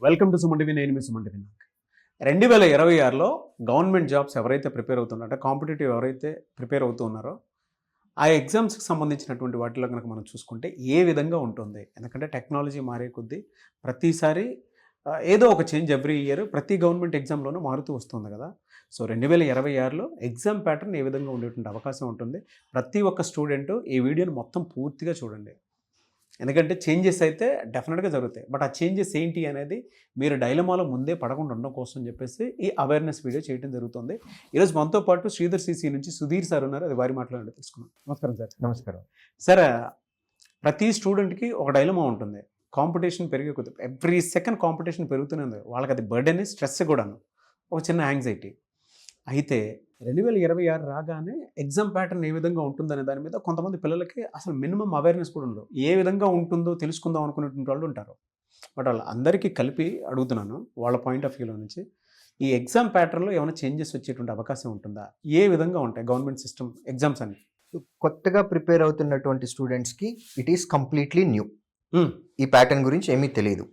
Welcome to Suman TV. నేను మీ Suman TV. 2026లో government jobs ఎవరైతే prepare అవుతున్నారో, కాంపిటేటివ్ ఎవరైతే ప్రిపేర్ అవుతూ ఉన్నారో ఆ ఎగ్జామ్స్కి సంబంధించినటువంటి వాటిలో కనుక మనం చూసుకుంటే ఏ విధంగా ఉంటుంది. ఎందుకంటే టెక్నాలజీ మారే కొద్దీ ప్రతిసారి ఏదో ఒక చేంజ్ ఎవ్రీ ఇయర్ ప్రతి గవర్నమెంట్ ఎగ్జామ్లోనూ మారుతూ వస్తుంది కదా. సో 2026లో ఎగ్జామ్ ప్యాటర్న్ ఏ విధంగా ఉండేటువంటి అవకాశం ఉంటుంది. ప్రతి ఒక్క స్టూడెంట్ ఈ వీడియోని మొత్తం పూర్తిగా చూడండి. ఎందుకంటే చేంజెస్ అయితే డెఫినెట్గా జరుగుతాయి. బట్ ఆ చేంజెస్ ఏంటి అనేది మీరు డైలమాలో ముందే పడకుండా ఉండడం కోసం చెప్పేసి ఈ అవేర్నెస్ వీడియో చేయడం జరుగుతుంది. ఈరోజు మనతో పాటు శ్రీధర్ సిసి నుంచి సుధీర్ సార్ ఉన్నారు. అది వారి మాట్లాడండి తెలుసుకున్నాం. నమస్కారం సార్. నమస్కారం సార్, ప్రతి స్టూడెంట్కి ఒక డైలమా ఉంటుంది. కాంపిటీషన్ పెరిగే కొద్ది ఎవ్రీ సెకండ్ కాంపిటీషన్ పెరుగుతూనే ఉంది. వాళ్ళకి అది బర్డెన్, స్ట్రెస్ కూడాను, ఒక చిన్న యాంగ్జైటీ. అయితే 2026 రాగానే ఎగ్జామ్ ప్యాటర్న్ ఏ విధంగా ఉంటుందనే దాని మీద కొంతమంది పిల్లలకి అసలు మినిమం అవేర్నెస్ కూడా ఉండదు. ఏ విధంగా ఉంటుందో తెలుసుకుందాం అనుకునేటువంటి వాళ్ళు ఉంటారు. బట్ వాళ్ళ అందరికీ కలిపి అడుగుతున్నాను వాళ్ళ పాయింట్ ఆఫ్ వ్యూలో నుంచి, ఈ ఎగ్జామ్ ప్యాటర్న్లో ఏమైనా చేంజెస్ వచ్చేటువంటి అవకాశం ఉంటుందా? ఏ విధంగా ఉంటాయి గవర్నమెంట్ సిస్టమ్ ఎగ్జామ్స్ అన్ని? కొత్తగా ప్రిపేర్ అవుతున్నటువంటి స్టూడెంట్స్కి ఇట్ ఈస్ కంప్లీట్లీ న్యూ. ఈ ప్యాటర్న్ గురించి ఏమీ తెలియదు.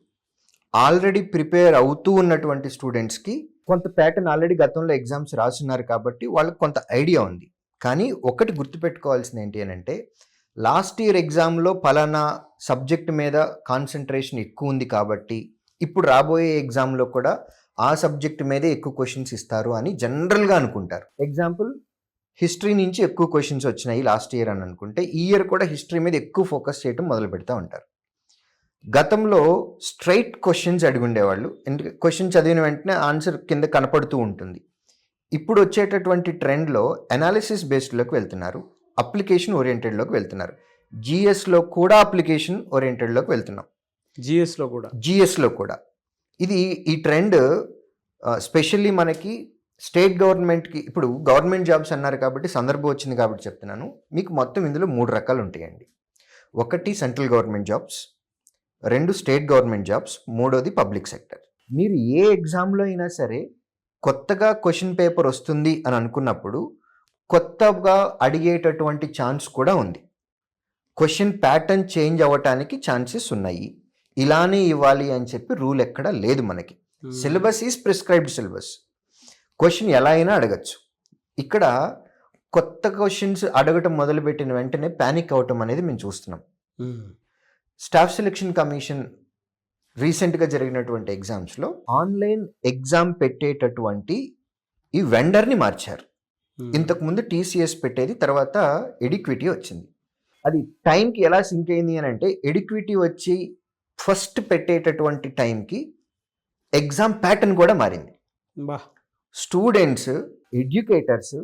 ఆల్రెడీ ప్రిపేర్ అవుతూ ఉన్నటువంటి స్టూడెంట్స్కి కొంత ప్యాటర్న్ ఆల్రెడీ గతంలో ఎగ్జామ్స్ రాస్తున్నారు కాబట్టి వాళ్ళకి కొంత ఐడియా ఉంది. కానీ ఒకటి గుర్తుపెట్టుకోవాల్సింది ఏంటి అని అంటే, లాస్ట్ ఇయర్ ఎగ్జామ్లో పలానా సబ్జెక్ట్ మీద కాన్సన్ట్రేషన్ ఎక్కువ ఉంది కాబట్టి ఇప్పుడు రాబోయే ఎగ్జామ్లో కూడా ఆ సబ్జెక్ట్ మీదే ఎక్కువ క్వశ్చన్స్ ఇస్తారు అని జనరల్గా అనుకుంటారు. ఎగ్జాంపుల్, హిస్టరీ నుంచి ఎక్కువ క్వశ్చన్స్ వచ్చినాయి లాస్ట్ ఇయర్ అని అనుకుంటే, ఈ ఇయర్ కూడా హిస్టరీ మీద ఎక్కువ ఫోకస్ చేయడం మొదలు పెడతా ఉంటారు. గతంలో స్ట్రైట్ క్వశ్చన్స్ అడిగుండేవాళ్ళు. ఎందుకంటే క్వశ్చన్ చదివిన వెంటనే ఆన్సర్ కింద కనపడుతూ ఉంటుంది. ఇప్పుడు వచ్చేటటువంటి ట్రెండ్లో అనాలిసిస్ బేస్డ్లోకి వెళ్తున్నారు, అప్లికేషన్ ఓరియంటెడ్లోకి వెళ్తున్నారు. జిఎస్లో కూడా అప్లికేషన్ ఓరియంటెడ్లోకి వెళ్తున్నాం. జిఎస్లో కూడా ఇది ఈ ట్రెండ్ స్పెషల్లీ మనకి స్టేట్ గవర్నమెంట్కి, ఇప్పుడు గవర్నమెంట్ జాబ్స్ అన్నారు కాబట్టి సందర్భం వచ్చింది కాబట్టి చెప్తున్నాను. మీకు మొత్తం ఇందులో 3 రకాలు ఉంటాయండి. ఒకటి central government jobs, 2 state government jobs, 3వది పబ్లిక్ సెక్టర్. మీరు ఏ ఎగ్జామ్లో అయినా సరే కొత్తగా క్వశ్చన్ పేపర్ వస్తుంది అని అనుకున్నప్పుడు కొత్తగా అడిగేటటువంటి ఛాన్స్ కూడా ఉంది. క్వశ్చన్ ప్యాటర్న్ చేంజ్ అవ్వటానికి ఛాన్సెస్ ఉన్నాయి. ఇలానే ఇవ్వాలి అని చెప్పి రూల్ ఎక్కడా లేదు మనకి. Syllabus is prescribed syllabus. Question ఎలా అయినా అడగచ్చు. ఇక్కడ కొత్త క్వశ్చన్స్ అడగటం మొదలుపెట్టిన వెంటనే ప్యానిక్ అవటం అనేది మేము చూస్తున్నాం. స్టాఫ్ సెలక్షన్ కమిషన్ రీసెంట్గా జరిగినటువంటి ఎగ్జామ్స్లో ఆన్లైన్ ఎగ్జామ్ పెట్టేటటువంటి ఈ వెండర్ని మార్చారు. ఇంతకుముందు టీసీఎస్ పెట్టేది, తర్వాత ఎడిక్విటీ వచ్చింది. అది టైంకి ఎలా సింక్ అయింది అని అంటే, ఎడిక్విటీ వచ్చి ఫస్ట్ పెట్టేటటువంటి టైంకి ఎగ్జామ్ ప్యాటర్న్ కూడా మారింది. స్టూడెంట్స్, ఎడ్యుకేటర్స్,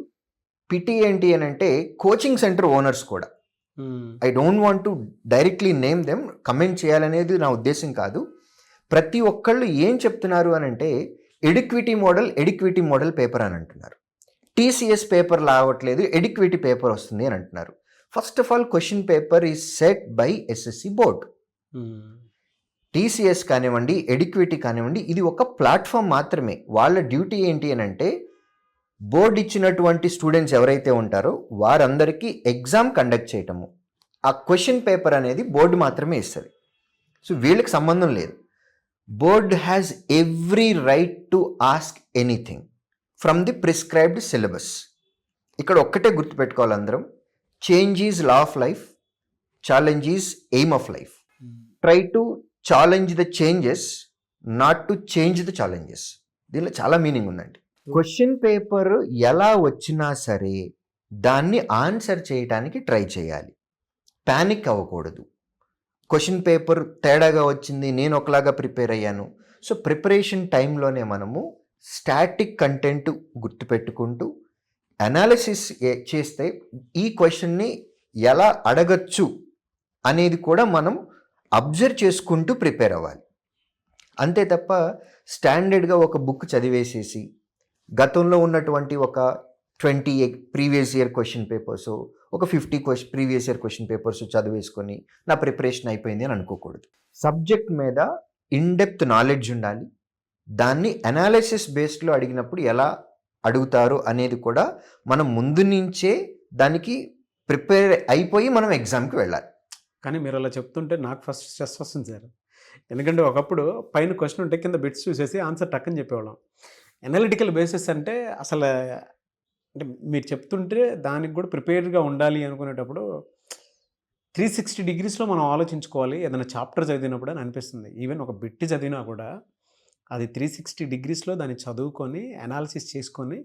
పిటి ఏంటి అని అంటే కోచింగ్ సెంటర్ ఓనర్స్ కూడా, I don't want to directly name them, comment చేయాలనేది నా ఉద్దేశం కాదు. ప్రతి ఒక్కళ్ళు ఏం చెప్తున్నారు అని అంటే, ఎడిక్విటీ మోడల్ పేపర్ అని అంటున్నారు. టీసీఎస్ పేపర్ రావట్లేదు, ఎడిక్విటీ పేపర్ వస్తుంది అని అంటున్నారు. First of all, question paper is set by SSC board. TCS కానివ్వండి, ఎడిక్విటీ కానివ్వండి, ఇది ఒక ప్లాట్ఫామ్ మాత్రమే. వాళ్ళ డ్యూటీ ఏంటి అని అంటే, బోర్డు ఇచ్చినటువంటి స్టూడెంట్స్ ఎవరైతే ఉంటారో వారందరికీ ఎగ్జామ్ కండక్ట్ చేయటము. ఆ క్వశ్చన్ పేపర్ అనేది బోర్డు మాత్రమే ఇస్తుంది. సో వీళ్ళకి సంబంధం లేదు. Board has every right to ask anything from the prescribed syllabus. ఇక్కడ ఒక్కటే గుర్తుపెట్టుకోవాలి అందరం, change is law of life, challenge is aim of life. Try to challenge the changes, not to change the challenges. దీనిలో చాలా meaning ఉందండి. Question paper ఎలా వచ్చినా సరే దాన్ని ఆన్సర్ చేయడానికి ట్రై చేయాలి. ప్యానిక్ అవ్వకూడదు. క్వశ్చన్ పేపర్ తేడాగా వచ్చింది, నేను ఒకలాగా ప్రిపేర్ అయ్యాను. సో ప్రిపరేషన్ టైంలోనే మనము స్టాటిక్ కంటెంట్ గుర్తుపెట్టుకుంటూ అనాలిసిస్ చేస్తే ఈ క్వశ్చన్ని ఎలా అడగచ్చు అనేది కూడా మనం అబ్జర్వ్ చేసుకుంటూ ప్రిపేర్ అవ్వాలి. అంతే తప్ప స్టాండర్డ్గా ఒక బుక్ చదివేసేసి గతంలో ఉన్నటువంటి ఒక 20 ప్రీవియస్ ఇయర్ క్వశ్చన్ పేపర్స్, ఒక 50 ప్రీవియస్ ఇయర్ క్వశ్చన్ పేపర్స్ చదివేసుకొని నా ప్రిపరేషన్ అయిపోయింది అని అనుకోకూడదు. సబ్జెక్ట్ మీద ఇన్డెప్త్ నాలెడ్జ్ ఉండాలి. దాన్ని అనాలిసిస్ బేస్డ్లో అడిగినప్పుడు ఎలా అడుగుతారు అనేది కూడా మనం ముందు నుంచే దానికి ప్రిపేర్ అయిపోయి మనం ఎగ్జామ్కి వెళ్ళాలి. కానీ మీరు అలా చెప్తుంటే నాకు ఫస్ట్ స్ట్రెస్ వస్తుంది సార్. ఎందుకంటే ఒకప్పుడు పైన క్వశ్చన్ ఉంటే కింద బిట్స్ చూసేసి ఆన్సర్ టక్కని చెప్పేవాళ్ళం. ఎనాలిటికల్ బేసిస్ అంటే అసలు అంటే మీరు చెప్తుంటే దానికి కూడా ప్రిపేర్డ్‌గా ఉండాలి అనుకునేటప్పుడు 360 డిగ్రీస్‌లో మనం ఆలోచించుకోవాలి ఏదైనా చాప్టర్ చదివినప్పుడు అని అనిపిస్తుంది. ఈవెన్ ఒక బిట్ చదివినా కూడా అది 360 డిగ్రీస్‌లో దాన్ని చదువుకొని, అనాలిసిస్ చేసుకొని,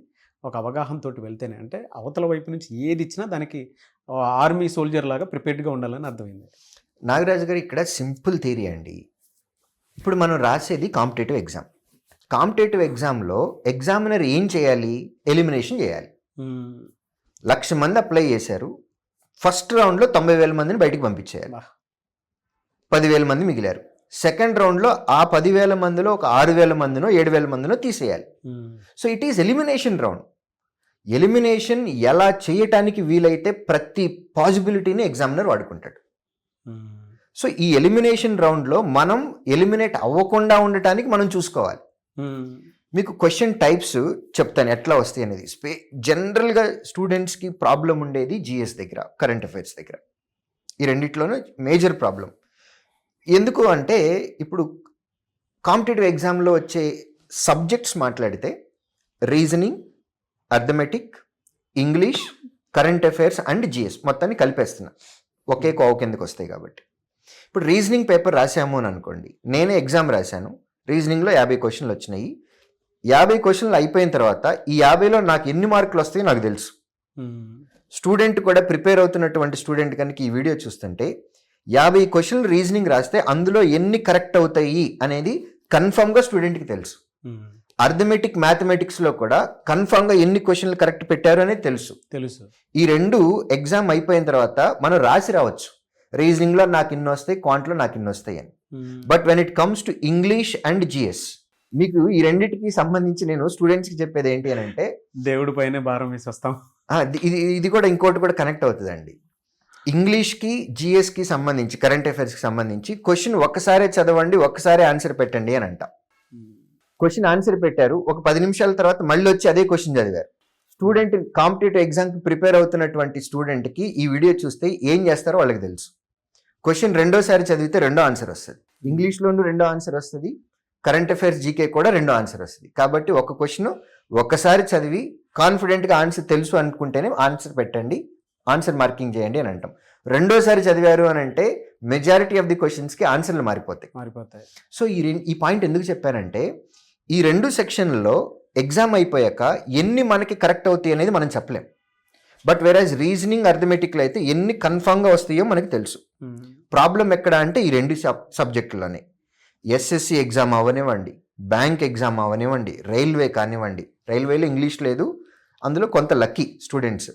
ఒక అవగాహనతోటి వెళ్తేనే అంటే అవతల వైపు నుంచి ఏది ఇచ్చినా దానికి ఆర్మీ సోల్జర్ లాగా ప్రిపేర్డ్‌గా ఉండాలని అర్థమైంది. నాగరాజు గారు ఇక్కడ సింపుల్ థియరీ అండి. ఇప్పుడు మనం రాసేది కాంపిటేటివ్ ఎగ్జామ్. కాంపిటేటివ్ ఎగ్జామ్లో ఎగ్జామినర్ ఏం చేయాలి? ఎలిమినేషన్ చేయాలి. 1,00,000 మంది అప్లై చేశారు. ఫస్ట్ రౌండ్లో 90,000 మందిని బయటికి పంపించేయాలి. 10,000 మంది మిగిలారు. సెకండ్ రౌండ్లో ఆ 10,000 మందిలో ఒక 6,000 మందినో 7,000 మందినో తీసేయాలి. So it is elimination round. Elimination ఎలా చేయటానికి వీలైతే ప్రతి పాసిబిలిటీని ఎగ్జామినర్ వాడుకుంటాడు. సో ఈ ఎలిమినేషన్ రౌండ్లో మనం ఎలిమినేట్ అవ్వకుండా ఉండటానికి మనం చూసుకోవాలి. మీకు క్వశ్చన్ టైప్స్ చెప్తాను ఎట్లా వస్తాయి అనేది. జనరల్గా స్టూడెంట్స్కి ప్రాబ్లం ఉండేది జిఎస్ దగ్గర, కరెంట్ అఫైర్స్ దగ్గర. ఈ రెండిట్లోనూ మేజర్ ప్రాబ్లం. ఎందుకు అంటే ఇప్పుడు కాంపిటేటివ్ ఎగ్జామ్లో వచ్చే సబ్జెక్ట్స్ మాట్లాడితే reasoning, arithmetic, English, current affairs and GS మొత్తాన్ని కలిపేస్తున్నా. ఒకే కోవ కిందకి వస్తాయి కాబట్టి. ఇప్పుడు రీజనింగ్ పేపర్ రాసాము అని అనుకోండి. నేనే ఎగ్జామ్ రాశాను. రీజనింగ్లో 50 క్వశ్చన్లు వచ్చినాయి. 50 క్వశ్చన్లు అయిపోయిన తర్వాత ఈ 50లో నాకు ఎన్ని మార్కులు వస్తాయో నాకు తెలుసు. స్టూడెంట్ కూడా ప్రిపేర్ అవుతున్నటువంటి స్టూడెంట్ కనుక ఈ వీడియో చూస్తుంటే 50 క్వశ్చన్లు రీజనింగ్ రాస్తే అందులో ఎన్ని కరెక్ట్ అవుతాయి అనేది కన్ఫర్మ్గా స్టూడెంట్కి తెలుసు. అర్థమెటిక్, మ్యాథమెటిక్స్లో కూడా కన్ఫర్మ్గా ఎన్ని క్వశ్చన్లు కరెక్ట్ పెట్టారు అనేది తెలుసు. ఈ రెండు ఎగ్జామ్ అయిపోయిన తర్వాత మనం రాసి రావచ్చు. రీజనింగ్లో నాకు ఇన్ని వస్తాయి, క్వాంట్లో నాకు ఇన్ని వస్తాయి అని. But when it comes to English and GS, మీకు ఈ రెండింటికి సంబంధించి నేను స్టూడెంట్స్కి చెప్పేది ఏంటి అని అంటే దేవుడి పైన భారం వేసి వస్తాం. ఇది కూడా ఇంకోటి కూడా కనెక్ట్ అవుతుందండి. ఇంగ్లీష్కి, జిఎస్కి సంబంధించి, కరెంట్ అఫైర్స్కి సంబంధించి క్వశ్చన్ ఒక్కసారే చదవండి, ఒక్కసారే ఆన్సర్ పెట్టండి అని అంట. క్వశ్చన్ ఆన్సర్ పెట్టారు, ఒక 10 నిమిషాల తర్వాత మళ్ళీ వచ్చి అదే క్వశ్చన్ చదివారు. స్టూడెంట్ కాంపిటేటివ్ ఎగ్జామ్కి ప్రిపేర్ అవుతున్నటువంటి స్టూడెంట్కి ఈ వీడియో చూస్తే ఏం చేస్తారో వాళ్ళకి తెలుసు. క్వశ్చన్ రెండోసారి చదివితే రెండో ఆన్సర్ వస్తుంది. ఇంగ్లీష్లోనూ రెండో ఆన్సర్ వస్తుంది, కరెంట్ అఫైర్స్ జీకే కూడా రెండో ఆన్సర్ వస్తుంది. కాబట్టి ఒక క్వశ్చన్ ఒక్కసారి చదివి కాన్ఫిడెంట్గా ఆన్సర్ తెలుసు అనుకుంటేనే ఆన్సర్ పెట్టండి, ఆన్సర్ మార్కింగ్ చేయండి అని అంటాం. రెండోసారి చదివారు అని అంటే మెజారిటీ ఆఫ్ ది క్వశ్చన్స్కి ఆన్సర్లు మారిపోతాయి. సో ఈ పాయింట్ ఎందుకు చెప్పానంటే ఈ రెండు సెక్షన్లలో ఎగ్జామ్ అయిపోయాక ఎన్ని మనకి కరెక్ట్ అవుతాయి అనేది మనం చెప్పలేం. బట్ వెరాజ్ రీజనింగ్, అర్థమెటిక్లో అయితే ఎన్ని కన్ఫామ్గా వస్తాయో మనకి తెలుసు. ప్రాబ్లం ఎక్కడ అంటే ఈ రెండు సబ్జెక్టులోనే. ఎస్ఎస్సి ఎగ్జామ్ అవనివ్వండి, బ్యాంక్ ఎగ్జామ్ అవనివ్వండి, రైల్వే కానివ్వండి. రైల్వేలో ఇంగ్లీష్ లేదు, అందులో కొంత లక్కీ స్టూడెంట్స్.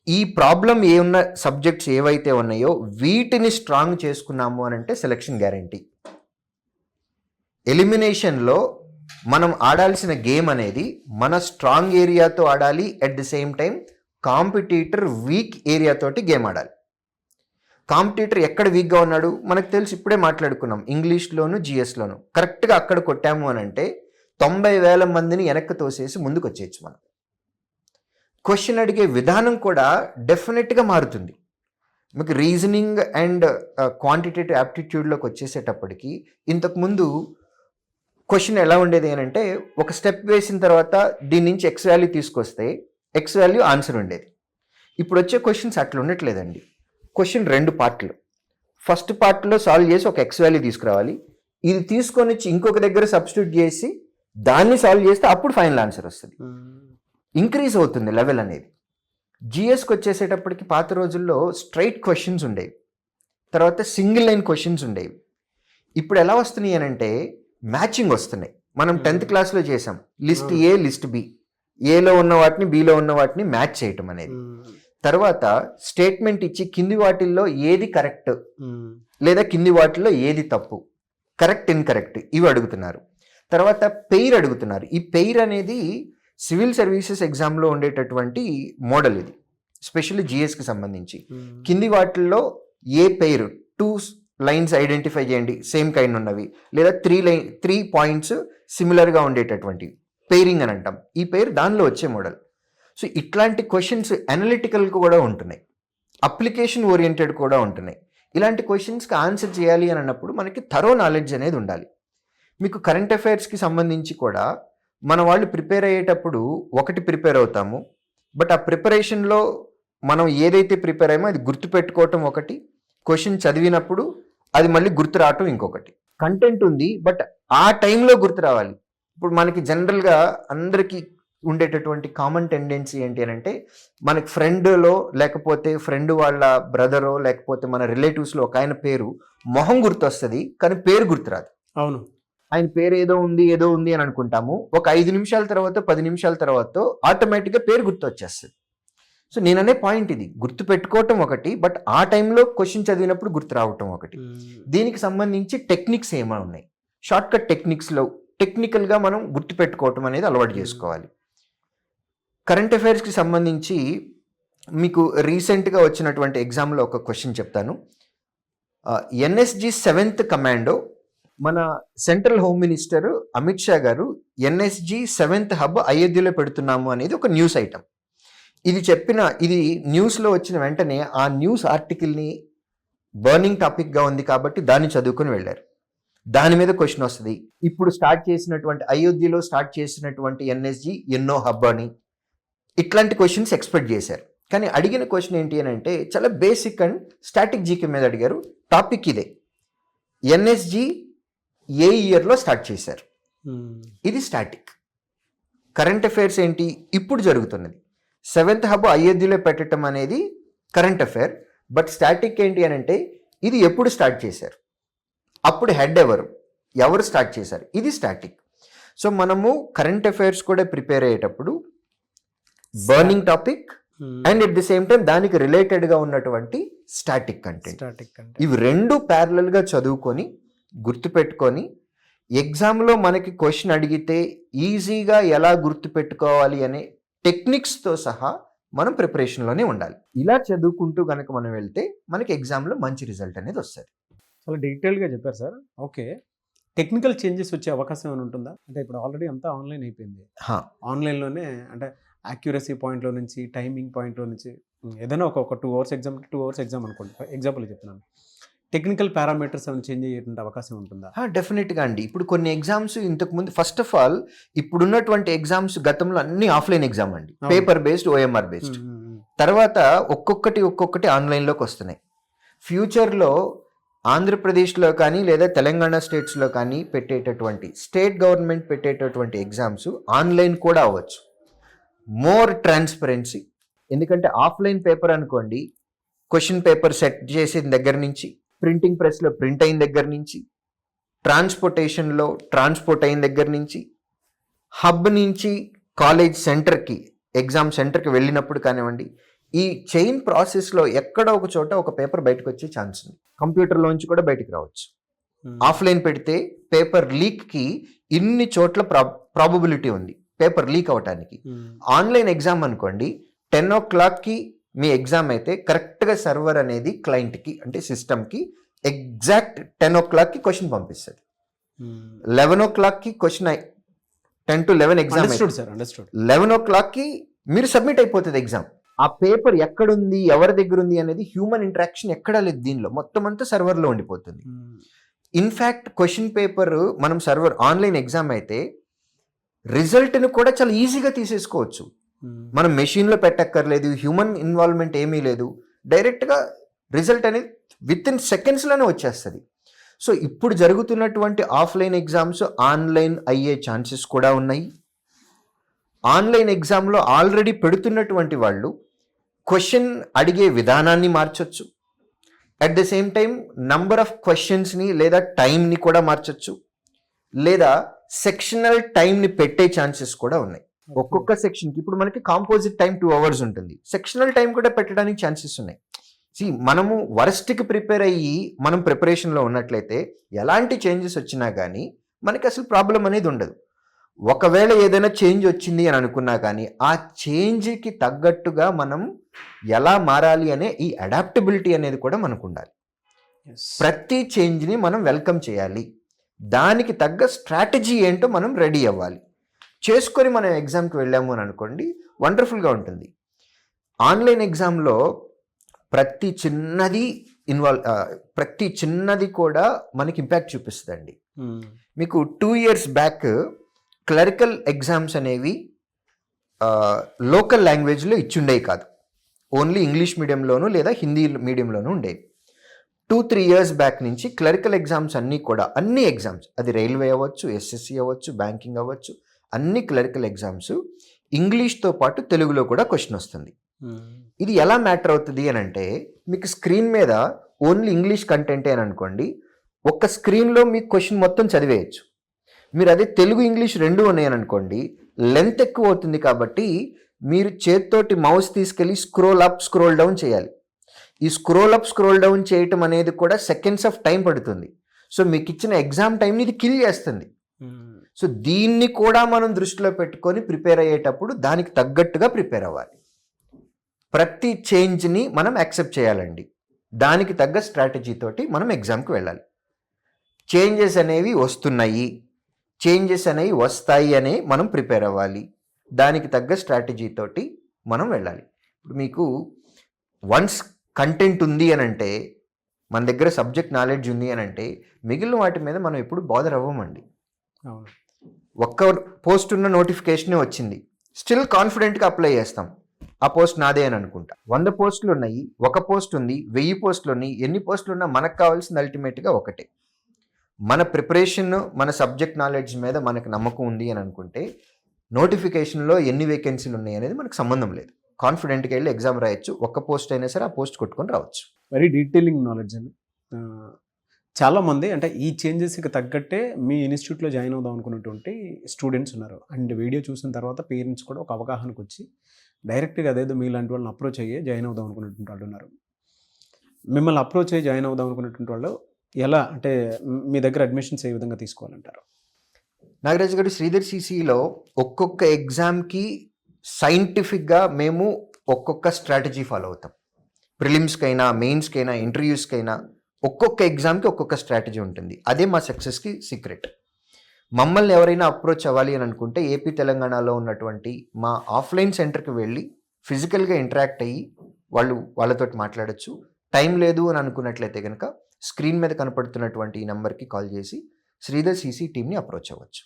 ఈ ప్రాబ్లం ఉన్న సబ్జెక్ట్స్ ఏవైతే ఉన్నాయో వీటిని స్ట్రాంగ్ చేసుకున్నాము అని అంటే సెలక్షన్ గ్యారంటీ. ఎలిమినేషన్లో మనం ఆడాల్సిన గేమ్ అనేది మన స్ట్రాంగ్ ఏరియాతో ఆడాలి, at the same time competitor weak ఏరియాతోటి గేమ్ ఆడాలి. కాంపిటీటర్ ఎక్కడ వీక్గా ఉన్నాడు మనకు తెలుసు, ఇప్పుడే మాట్లాడుకున్నాం. ఇంగ్లీష్లోను, జిఎస్లోను కరెక్ట్గా అక్కడ కొట్టాము అని అంటే 90,000 మందిని వెనక్కి తోసేసి ముందుకు వచ్చేయచ్చు మనం. క్వశ్చన్ అడిగే విధానం కూడా డెఫినెట్గా మారుతుంది. మీకు రీజనింగ్ అండ్ క్వాంటిటేటివ్ యాప్టిట్యూడ్లోకి వచ్చేసేటప్పటికి ఇంతకుముందు క్వశ్చన్ ఎలా ఉండేది అని అంటే ఒక స్టెప్ వేసిన తర్వాత దీని నుంచి ఎక్స్ వాల్యూ తీసుకొస్తే ఎక్స్ వాల్యూ ఆన్సర్ ఉండేది. ఇప్పుడు వచ్చే క్వశ్చన్స్ అట్లా ఉండట్లేదండి. క్వశ్చన్ 2 పార్ట్లు. ఫస్ట్ పార్ట్లో సాల్వ్ చేసి ఒక ఎక్స్ వాల్యూ తీసుకురావాలి, ఇది తీసుకొని వచ్చి ఇంకొక దగ్గర సబ్స్టిట్యూట్ చేసి దాన్ని సాల్వ్ చేస్తే అప్పుడు ఫైనల్ ఆన్సర్ వస్తుంది. ఇంక్రీజ్ అవుతుంది లెవెల్ అనేది. జిఎస్కి వచ్చేసేటప్పటికి పాత రోజుల్లో స్ట్రైట్ క్వశ్చన్స్ ఉండేవి, తర్వాత సింగిల్ లైన్ క్వశ్చన్స్ ఉండేవి. ఇప్పుడు ఎలా వస్తున్నాయి అని అంటే మ్యాచింగ్ వస్తున్నాయి. మనం 10th క్లాస్లో చేసాం, లిస్ట్ ఏ, లిస్ట్ బి, ఏలో ఉన్న వాటిని బిలో ఉన్న వాటిని మ్యాచ్ చేయటం అనేది. తర్వాత స్టేట్మెంట్ ఇచ్చి కింది వాటిల్లో ఏది కరెక్ట్ లేదా కింది వాటిల్లో ఏది తప్పు, కరెక్ట్, ఇన్కరెక్ట్ ఇవి అడుగుతున్నారు. తర్వాత పెయిర్ అడుగుతున్నారు. ఈ పెయిర్ అనేది సివిల్ సర్వీసెస్ ఎగ్జామ్లో ఉండేటటువంటి మోడల్ ఇది, స్పెషల్లీ జిఎస్కి సంబంధించి. కింది వాటిల్లో ఏ పెయిర్ 2 లైన్స్ ఐడెంటిఫై చేయండి సేమ్ కైండ్ ఉన్నవి, లేదా 3 పాయింట్స్ సిమిలర్గా ఉండేటటువంటివి పెయిరింగ్ అని అంటాం. ఈ పెయిర్ దానిలో వచ్చే మోడల్. సో ఇట్లాంటి క్వశ్చన్స్ అనలిటికల్ కూడా ఉంటున్నాయి, అప్లికేషన్ ఓరియంటెడ్ కూడా ఉంటున్నాయి. ఇలాంటి క్వశ్చన్స్కి ఆన్సర్ చేయాలి అని అన్నప్పుడు మనకి థరో నాలెడ్జ్ అనేది ఉండాలి. మీకు కరెంట్ అఫైర్స్కి సంబంధించి కూడా మన వాళ్ళు ప్రిపేర్ అయ్యేటప్పుడు ఒకటి ప్రిపేర్ అవుతాము, బట్ ఆ ప్రిపరేషన్లో మనం ఏదైతే ప్రిపేర్ అయ్యామో అది గుర్తుపెట్టుకోవటం ఒకటి, క్వశ్చన్ చదివినప్పుడు అది మళ్ళీ గుర్తు రావటం ఇంకొకటి. కంటెంట్ ఉంది బట్ ఆ టైంలో గుర్తు రావాలి. ఇప్పుడు మనకి జనరల్గా అందరికీ ఉండేటటువంటి కామన్ టెండెన్సీ ఏంటి అని అంటే, మనకి ఫ్రెండ్లో లేకపోతే ఫ్రెండ్ వాళ్ళ బ్రదరో లేకపోతే మన రిలేటివ్స్లో ఒక ఆయన పేరు మొహం గుర్తొస్తుంది కానీ పేరు గుర్తురాదు. అవును, ఆయన పేరు ఏదో ఉంది అని అనుకుంటాము. ఒక 5 నిమిషాల తర్వాత 10 నిమిషాల తర్వాత ఆటోమేటిక్గా పేరు గుర్తొచ్చేస్తుంది. సో నేననే పాయింట్ ఇది, గుర్తు పెట్టుకోవటం ఒకటి, బట్ ఆ టైంలో క్వశ్చన్ చదివినప్పుడు గుర్తు రావటం ఒకటి. దీనికి సంబంధించి టెక్నిక్స్ ఏమైనా ఉన్నాయి, షార్ట్ కట్ టెక్నికల్గా మనం గుర్తు పెట్టుకోవటం అనేది అలవాటు చేసుకోవాలి. కరెంట్ అఫైర్స్కి సంబంధించి మీకు రీసెంట్గా వచ్చినటువంటి ఎగ్జామ్లో ఒక క్వశ్చన్ చెప్తాను. ఎన్ఎస్జి 7th కమాండో, మన central home minister Amit Shah గారు ఎన్ఎస్జి 7th హబ్ అయోధ్యలో పెడుతున్నాము అనేది ఒక న్యూస్ ఐటమ్. ఇది న్యూస్లో వచ్చిన వెంటనే ఆ న్యూస్ ఆర్టికల్ని బర్నింగ్ టాపిక్గా ఉంది కాబట్టి దాన్ని చదువుకుని వెళ్ళారు. దాని మీద క్వశ్చన్ వస్తుంది. ఇప్పుడు అయోధ్యలో స్టార్ట్ చేసినటువంటి ఎన్ఎస్జి ఎన్నో హబ్ అని ఇట్లాంటి క్వశ్చన్స్ ఎక్స్పెక్ట్ చేశారు. కానీ అడిగిన క్వశ్చన్ ఏంటి అని అంటే చాలా బేసిక్ అండ్ స్టాటిక్ జీకే మీద అడిగారు. టాపిక్ ఇదే, ఎన్ఎస్జి ఏ ఇయర్లో స్టార్ట్ చేశారు, ఇది స్టాటిక్. కరెంట్ అఫైర్స్ ఏంటి, ఇప్పుడు జరుగుతున్నది. 7th హబ్ అయోధ్యలో పెట్టడం అనేది కరెంట్ అఫైర్, బట్ స్టాటిక్ ఏంటి అని అంటే ఇది ఎప్పుడు స్టార్ట్ చేశారు, అప్పుడు హెడ్ ఎవరు స్టార్ట్ చేశారు, ఇది స్టాటిక్. సో మనము కరెంట్ అఫైర్స్ కూడా ప్రిపేర్ అయ్యేటప్పుడు burning topic and at the same time దానికి రిలేటెడ్గా ఉన్నటువంటి స్టాటిక్ కంటెంట్, ఇవి రెండు ప్యారలల్గా చదువుకొని గుర్తుపెట్టుకొని ఎగ్జామ్లో మనకి క్వశ్చన్ అడిగితే ఈజీగా ఎలా గుర్తుపెట్టుకోవాలి అనే టెక్నిక్స్తో సహా మనం ప్రిపరేషన్లోనే ఉండాలి. ఇలా చదువుకుంటూ కనుక మనం వెళ్తే మనకి ఎగ్జామ్లో మంచి రిజల్ట్ అనేది వస్తుంది. చాలా డీటెయిల్గా చెప్పారు సార్. ఓకే, టెక్నికల్ చేంజెస్ వచ్చే అవకాశం ఏమైనా ఉంటుందా? అంటే ఇప్పుడు ఆల్రెడీ అంతా ఆన్లైన్ అయిపోయింది, ఆన్లైన్లోనే అంటే యాక్యురసీ పాయింట్లో నుంచి టైమింగ్ పాయింట్లో నుంచి ఏదైనా ఒక 2 hours ఎగ్జామ్ అనుకోండి, ఎగ్జాంపుల్ చెప్తున్నాను, టెక్నికల్ పారామీటర్స్ ఏమైనా చేంజ్ అయ్యేటువంటి అవకాశం ఉంటుందా? డెఫినెట్గా అండి. ఇప్పుడు కొన్ని ఎగ్జామ్స్ ఇంతకుముందు, ఫస్ట్ ఆఫ్ ఆల్ ఇప్పుడున్నటువంటి ఎగ్జామ్స్ గతంలో అన్ని ఆఫ్లైన్ ఎగ్జామ్ అండి, పేపర్ బేస్డ్, ఓఎంఆర్ బేస్డ్. తర్వాత ఒక్కొక్కటి ఆన్లైన్లోకి వస్తున్నాయి. ఫ్యూచర్లో ఆంధ్రప్రదేశ్లో కానీ లేదా తెలంగాణ స్టేట్స్లో కానీ స్టేట్ గవర్నమెంట్ పెట్టేటటువంటి ఎగ్జామ్స్ ఆన్లైన్ కూడా అవ్వచ్చు. More transparency. ఎందుకంటే ఆఫ్లైన్ పేపర్ అనుకోండి, క్వశ్చన్ పేపర్ సెట్ చేసిన దగ్గర నుంచి, ప్రింటింగ్ ప్రెస్లో ప్రింట్ అయిన దగ్గర నుంచి, ట్రాన్స్పోర్టేషన్లో ట్రాన్స్పోర్ట్ అయిన దగ్గర నుంచి, హబ్ నుంచి కాలేజ్ సెంటర్కి, ఎగ్జామ్ సెంటర్కి వెళ్ళినప్పుడు కానివ్వండి, ఈ చైన్ ప్రాసెస్లో ఎక్కడో ఒక చోట ఒక పేపర్ బయటకు వచ్చే ఛాన్స్ ఉంది. కంప్యూటర్లోంచి కూడా బయటకు రావచ్చు. ఆఫ్లైన్ పెడితే పేపర్ లీక్కి ఇన్ని చోట్ల ప్రాబబిలిటీ ఉంది పేపర్ లీక్ అవటానికి. ఆన్లైన్ ఎగ్జామ్ అనుకోండి, 10 o'clockకి మీ ఎగ్జామ్ అయితే కరెక్ట్గా సర్వర్ అనేది క్లయింట్కి అంటే సిస్టమ్కి ఎగ్జాక్ట్ 10 o'clockకి క్వశ్చన్ పంపిస్తుంది. 11 o'clockకి క్వశ్చన్ 10 to 11 ఎగ్జామ్, 11 o'clockకి మీరు సబ్మిట్ అయిపోతుంది ఎగ్జామ్. ఆ పేపర్ ఎక్కడుంది, ఎవరి దగ్గర ఉంది అనేది హ్యూమన్ ఇంటరాక్షన్ ఎక్కడా లేదు దీనిలో, మొత్తం అంతా సర్వర్లో ఉండిపోతుంది. ఇన్ఫ్యాక్ట్ క్వశ్చన్ పేపర్ మనం సర్వర్ ఆన్లైన్ ఎగ్జామ్ అయితే రిజల్ట్ని కూడా చాలా ఈజీగా తీసేసుకోవచ్చు. మనం మెషిన్లో పెట్టక్కర్లేదు, హ్యూమన్ ఇన్వాల్వ్మెంట్ ఏమీ లేదు, డైరెక్ట్గా రిజల్ట్ అనేది విత్ ఇన్ సెకండ్స్లోనే వచ్చేస్తుంది. సో ఇప్పుడు జరుగుతున్నటువంటి ఆఫ్లైన్ ఎగ్జామ్స్ ఆన్లైన్ అయ్యే ఛాన్సెస్ కూడా ఉన్నాయి. ఆన్లైన్ ఎగ్జామ్లో ఆల్రెడీ పెడుతున్నటువంటి వాళ్ళు క్వశ్చన్ అడిగే విధానాన్ని మార్చొచ్చు, at the same time number of క్వశ్చన్స్ని లేదా టైంని కూడా మార్చొచ్చు, లేదా సెక్షనల్ టైంని పెట్టే ఛాన్సెస్ కూడా ఉన్నాయి. ఒక్కొక్క సెక్షన్కి ఇప్పుడు మనకి కాంపోజిట్ టైం 2 hours ఉంటుంది, సెక్షనల్ టైం కూడా పెట్టడానికి ఛాన్సెస్ ఉన్నాయి. మనము వరస్ట్కి ప్రిపేర్ అయ్యి మనం ప్రిపరేషన్లో ఉన్నట్లయితే ఎలాంటి చేంజెస్ వచ్చినా కానీ మనకి అసలు ప్రాబ్లం అనేది ఉండదు. ఒకవేళ ఏదైనా చేంజ్ వచ్చింది అని అనుకున్నా కానీ ఆ చేంజ్కి తగ్గట్టుగా మనం ఎలా మారాలి అనే ఈ అడాప్టబిలిటీ అనేది కూడా మనకు ఉండాలి. ప్రతి చేంజ్ని మనం వెల్కమ్ చేయాలి, దానికి తగ్గ స్ట్రాటజీ ఏంటో మనం రెడీ అవ్వాలి. చేసుకొని మనం ఎగ్జామ్కి వెళ్ళాము అని అనుకోండి, వండర్ఫుల్గా ఉంటుంది. ఆన్లైన్ ఎగ్జామ్లో ప్రతి చిన్నది ప్రతి చిన్నది కూడా మనకి ఇంపాక్ట్ చూపిస్తుందండి. మీకు 2 years బ్యాక్ క్లరికల్ ఎగ్జామ్స్ అనేవి లోకల్ లాంగ్వేజ్లో ఇచ్చుండేవి కాదు, ఓన్లీ ఇంగ్లీష్ మీడియంలోనూ లేదా హిందీ మీడియంలోనూ ఉండేవి. 2-3 years బ్యాక్ నుంచి క్లరికల్ ఎగ్జామ్స్ అన్నీ కూడా, అన్ని ఎగ్జామ్స్, అది రైల్వే అవ్వచ్చు, ఎస్ఎస్సి అవ్వచ్చు, బ్యాంకింగ్ అవ్వచ్చు, అన్ని క్లరికల్ ఎగ్జామ్స్ ఇంగ్లీష్తో పాటు తెలుగులో కూడా క్వశ్చన్ వస్తుంది. ఇది ఎలా మ్యాటర్ అవుతుంది అని అంటే, మీకు స్క్రీన్ మీద ఓన్లీ ఇంగ్లీష్ కంటెంటే అని అనుకోండి, ఒక్క స్క్రీన్లో మీకు క్వశ్చన్ మొత్తం చదివేయచ్చు. మీరు అదే తెలుగు ఇంగ్లీష్ రెండు ఉన్నాయని అనుకోండి, లెంత్ ఎక్కువ అవుతుంది కాబట్టి మీరు చేత్తోటి మౌస్ తీసుకెళ్ళి స్క్రోల్ అప్ స్క్రోల్ డౌన్ చేయాలి. ఈ స్క్రోల్ అప్ స్క్రోల్ డౌన్ చేయటం అనేది కూడా సెకండ్స్ ఆఫ్ టైం పడుతుంది. సో మీకు ఇచ్చిన ఎగ్జామ్ టైంని ఇది కిల్ చేస్తుంది. సో దీన్ని కూడా మనం దృష్టిలో పెట్టుకొని ప్రిపేర్ అయ్యేటప్పుడు దానికి తగ్గట్టుగా ప్రిపేర్ అవ్వాలి. ప్రతి చేంజ్ని మనం యాక్సెప్ట్ చేయాలండి. దానికి తగ్గ స్ట్రాటజీ తోటి మనం ఎగ్జామ్కి వెళ్ళాలి. చేంజెస్ అనేవి వస్తున్నాయి, చేంజెస్ అనేవి వస్తాయి అని మనం ప్రిపేర్ అవ్వాలి. దానికి తగ్గ స్ట్రాటజీ తోటి మనం వెళ్ళాలి. ఇప్పుడు మీకు వన్స్ కంటెంట్ ఉంది అని అంటే, మన దగ్గర సబ్జెక్ట్ నాలెడ్జ్ ఉంది అని అంటే, మిగిలిన వాటి మీద మనం ఎప్పుడు బాదర్ అవ్వమండి. ఒక్క పోస్ట్ ఉన్న నోటిఫికేషనే వచ్చింది, స్టిల్ కాన్ఫిడెంట్గా అప్లై చేస్తాం. ఆ పోస్ట్ నాదే అని అనుకుంటా. 100 పోస్టులు ఉన్నాయి, ఒక పోస్ట్ ఉంది, 1000 పోస్టులు ఉన్నాయి, ఎన్ని పోస్టులు ఉన్నా మనకు కావాల్సింది అల్టిమేట్గా ఒకటే, మన ప్రిపరేషన్, మన సబ్జెక్ట్ నాలెడ్జ్ మీద మనకు నమ్మకం ఉంది అని అనుకుంటే నోటిఫికేషన్లో ఎన్ని వేకెన్సీలు ఉన్నాయి అనేది మనకు సంబంధం లేదు. కాన్ఫిడెంట్గా వెళ్ళి ఎగ్జామ్ రాయొచ్చు, ఒక్క పోస్ట్ అయినా సరే ఆ పోస్ట్ కొట్టుకొని రావచ్చు. వెరీ డీటెయిలింగ్ నాలెడ్జ్ అండి. చాలామంది అంటే ఈ చేంజెస్కి తగ్గట్టే మీ ఇన్స్టిట్యూట్లో జాయిన్ అవుదాం అనుకున్నటువంటి స్టూడెంట్స్ ఉన్నారు. అండ్ వీడియో చూసిన తర్వాత పేరెంట్స్ కూడా ఒక అవగాహనకు వచ్చి డైరెక్ట్గా అదేదో మీలాంటి వాళ్ళని అప్రోచ్ అయ్యి జాయిన్ అవుదాం అనుకున్నటువంటి వాళ్ళు ఉన్నారు. మిమ్మల్ని అప్రోచ్ అయ్యి జాయిన్ అవుదాం అనుకున్నటువంటి వాళ్ళు ఎలా, అంటే మీ దగ్గర అడ్మిషన్స్ ఏ విధంగా తీసుకోవాలంటారు? నాగరాజు గారు, శ్రీధర్ సిసిలో ఒక్కొక్క ఎగ్జామ్కి సైంటిఫిక్గా మేము ఒక్కొక్క స్ట్రాటజీ ఫాలో అవుతాం. ప్రిలిమ్స్కైనా, మెయిన్స్కైనా, ఇంటర్వ్యూస్కైనా ఒక్కొక్క ఎగ్జామ్కి ఒక్కొక్క స్ట్రాటజీ ఉంటుంది. అదే మా సక్సెస్కి సీక్రెట్. మమ్మల్ని ఎవరైనా అప్రోచ్ అవ్వాలి అని అనుకుంటే ఏపీ తెలంగాణలో ఉన్నటువంటి మా ఆఫ్లైన్ సెంటర్కి వెళ్ళి ఫిజికల్గా ఇంటరాక్ట్ అయ్యి వాళ్ళతో మాట్లాడచ్చు. టైం లేదు అని అనుకున్నట్లయితే కనుక స్క్రీన్ మీద కనపడుతున్నటువంటి ఈ నెంబర్కి కాల్ చేసి శ్రీధర్ సిసి టీమ్ని అప్రోచ్ అవ్వచ్చు.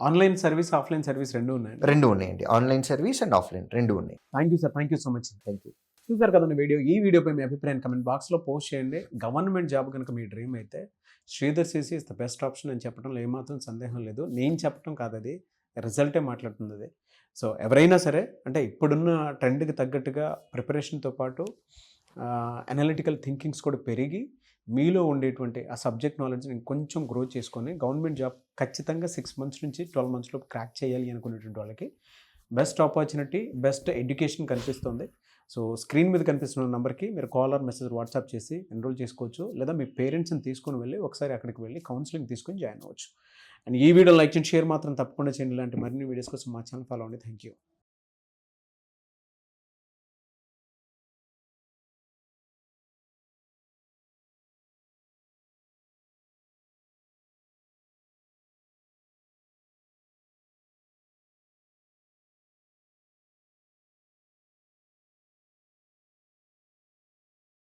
ఆన్లైన్ సర్వీస్, ఆఫ్లైన్ సర్వీస్ రెండు ఉన్నాయి? రెండు ఉన్నాయండి, ఆన్లైన్ సర్వీస్ అండ్ ఆఫ్లైన్ రెండు ఉన్నాయి. Thank you sir, thank you so much. Thank you. చూసారు కదండి వీడియో. ఈ వీడియోపై మీ అభిప్రాయం కమెంట్ బాక్స్లో పోస్ట్ చేయండి. గవర్నమెంట్ జాబ్ కనుక మీ డ్రీమ్ అయితే Sridhar CC is the best option అని చెప్పడంలో ఏమాత్రం సందేహం లేదు. నేను చెప్పడం కాదు, అది రిజల్టే మాట్లాడుతుంది అది. సో ఎవరైనా సరే అంటే ఇప్పుడున్న ట్రెండ్కి తగ్గట్టుగా ప్రిపరేషన్తో పాటు అనలిటికల్ థింకింగ్స్ కూడా పెరిగి మీలో ఉండేటువంటి ఆ సబ్జెక్ట్ నాలెడ్జ్ని ఇంకొంచెం గ్రో చేసుకొని గవర్నమెంట్ జాబ్ ఖచ్చితంగా 6 months నుంచి 12 monthsలో క్రాక్ చేయాలి అనుకునేటువంటి వాళ్ళకి బెస్ట్ ఆపర్చునిటీ, బెస్ట్ ఎడ్యుకేషన్ కనిపిస్తుంది. సో స్క్రీన్ మీద కనిపిస్తున్న నెంబర్కి మీరు కాల్ ఆర్ మెసేజ్ వాట్సాప్ చేసి ఎన్రోల్ చేసుకోవచ్చు, లేదా మీ పేరెంట్స్ని తీసుకొని వెళ్ళి ఒకసారి అక్కడికి వెళ్ళి కౌన్సిలింగ్ తీసుకొని జాయిన్ అవ్వచ్చు. అండ్ ఈ వీడియో లైక్ చేయండి, షేర్ మాత్రం తప్పకుండా చేయండి. ఇలాంటి మరిన్ని వీడియోస్ కోసం మా ఛానల్ ఫాలో అవ్వండి. Thank you.